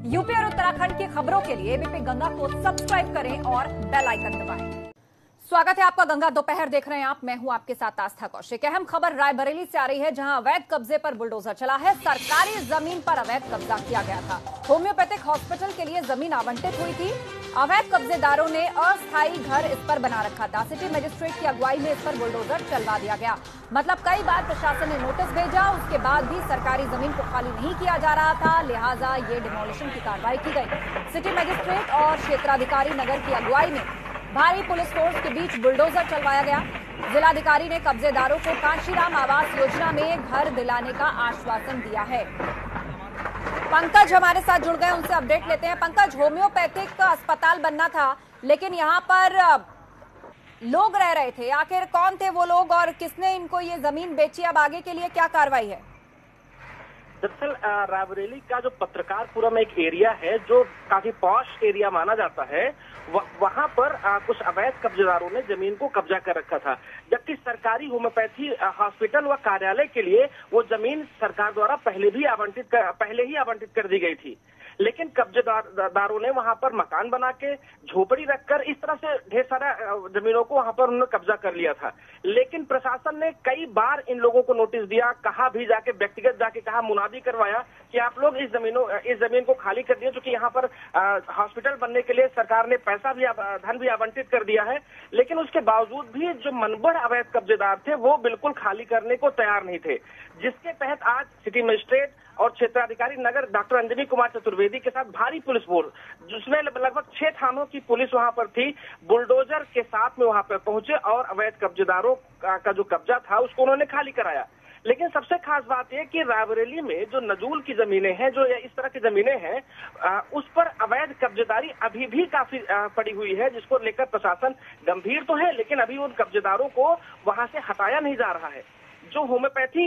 UP और उत्तराखंड की खबरों के लिए एबीपी गंगा को सब्सक्राइब करें और बेल आइकन दबाएं। स्वागत है आपका गंगा दोपहर देख रहे हैं आप। मैं हूं आपके साथ आस्था कौशिक। अहम खबर रायबरेली से आ रही है, जहां अवैध कब्जे पर बुलडोजर चला है। सरकारी जमीन पर अवैध कब्जा किया गया था। होम्योपैथिक हॉस्पिटल के लिए जमीन आवंटित हुई थी। अवैध कब्जेदारों ने अस्थायी घर इस पर बना रखा था। सिटी मजिस्ट्रेट की अगुवाई में इस पर बुलडोजर चलवा दिया गया। मतलब कई बार प्रशासन ने नोटिस भेजा, उसके बाद भी सरकारी जमीन को खाली नहीं किया जा रहा था, लिहाजा ये डिमोलिशन की कार्रवाई की गई। सिटी मजिस्ट्रेट और क्षेत्राधिकारी नगर की अगुवाई में भारी पुलिस फोर्स के बीच बुलडोजर चलवाया गया। जिलाधिकारी ने कब्जेदारों को कांशीराम आवास योजना में घर दिलाने का आश्वासन दिया है। पंकज हमारे साथ जुड़ गए, उनसे अपडेट लेते हैं। पंकज, होम्योपैथिक अस्पताल बनना था, लेकिन यहाँ पर लोग रह रहे थे। आखिर कौन थे वो लोग और किसने इनको ये जमीन बेची? अब आगे के लिए क्या कार्रवाई है? दरअसल रायबरेली का जो पत्रकारपुरम एक एरिया है, जो काफी पॉश एरिया माना जाता है, वहां पर कुछ अवैध कब्जेदारों ने जमीन को कब्जा कर रखा था, जबकि सरकारी होम्योपैथी हॉस्पिटल व कार्यालय के लिए वो जमीन सरकार द्वारा पहले ही आवंटित कर दी गई थी। लेकिन कब्जेदारों ने वहां पर मकान बना के झोपड़ी रखकर इस तरह से ढेर सारा जमीनों को वहां पर उन्होंने कब्जा कर लिया था। लेकिन प्रशासन ने कई बार इन लोगों को नोटिस दिया, कहा भी जाके, व्यक्तिगत जाके कहा, मुनादी करवाया कि आप लोग इस जमीन को खाली कर दिए, क्योंकि यहाँ पर हॉस्पिटल बनने के लिए सरकार ने धन भी आवंटित कर दिया है। लेकिन उसके बावजूद भी जो मनबड़ अवैध कब्जेदार थे वो बिल्कुल खाली करने को तैयार नहीं थे, जिसके तहत आज सिटी मजिस्ट्रेट और क्षेत्राधिकारी नगर डॉक्टर अंजनी कुमार चतुर्वेदी के साथ भारी पुलिस फोर्स, जिसमें लगभग 6 थानों की पुलिस वहां पर थी, बुलडोजर के साथ में वहां पर पहुंचे और अवैध कब्जेदारों का जो कब्जा था उसको उन्होंने खाली कराया। लेकिन सबसे खास बात यह कि रायबरेली में जो नजूल की जमीनें हैं, जो इस तरह की जमीनें हैं, उस पर अवैध कब्जेदारी अभी भी काफी पड़ी हुई है, जिसको लेकर प्रशासन गंभीर तो है, लेकिन अभी उन कब्जेदारों को वहां से हटाया नहीं जा रहा है। जो होम्योपैथी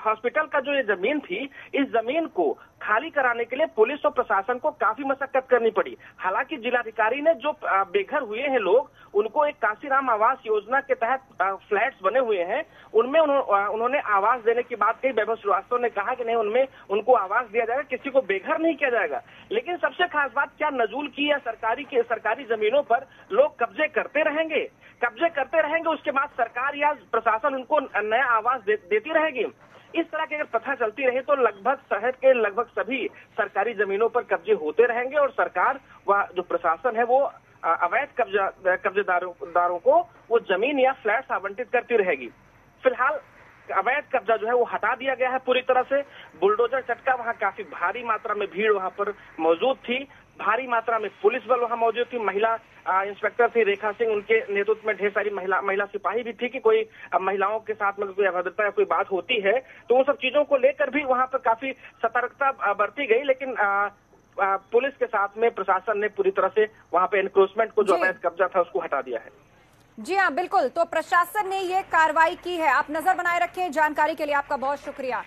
हॉस्पिटल का जो ये जमीन थी, इस जमीन को खाली कराने के लिए पुलिस और प्रशासन को काफी मशक्कत करनी पड़ी। हालांकि जिलाधिकारी ने जो बेघर हुए हैं लोग, उनको एक कांशीराम आवास योजना के तहत फ्लैट्स बने हुए हैं, उनमें उन्होंने आवास देने की बात कही। वैभव श्रीवास्तव ने कहा कि नहीं, उनमें उनको आवास दिया जाएगा, किसी को बेघर नहीं किया जाएगा। लेकिन सबसे खास बात, क्या नजूल की या सरकारी जमीनों पर लोग कब्जे करते रहेंगे, उसके बाद सरकार या प्रशासन उनको नया आवास देती रहेगी? इस तरह की अगर प्रथा चलती रही तो लगभग शहर के लगभग सभी सरकारी जमीनों पर कब्जे होते रहेंगे और सरकार व जो प्रशासन है वो अवैध कब्जेदारों को वो जमीन या फ्लैट्स आवंटित करती रहेगी। फिलहाल अवैध कब्जा जो है वो हटा दिया गया है पूरी तरह से। बुलडोजर चटका, वहां काफी भारी मात्रा में भीड़ वहां पर मौजूद थी, भारी मात्रा में पुलिस बल वहां मौजूद थी। महिला इंस्पेक्टर थी रेखा सिंह, उनके नेतृत्व में ढेर सारी महिला सिपाही भी थी कि कोई महिलाओं के साथ में कोई अभद्रता या कोई बात होती है तो उन सब चीजों को लेकर भी वहां पर काफी सतर्कता बरती गई। लेकिन पुलिस के साथ में प्रशासन ने पूरी तरह से वहां पे एनक्रोचमेंट को, जो अवैध कब्जा था, उसको हटा दिया है। जी हाँ, बिल्कुल। तो प्रशासन ने ये कार्रवाई की है। आप नजर बनाए रखें। जानकारी के लिए आपका बहुत शुक्रिया।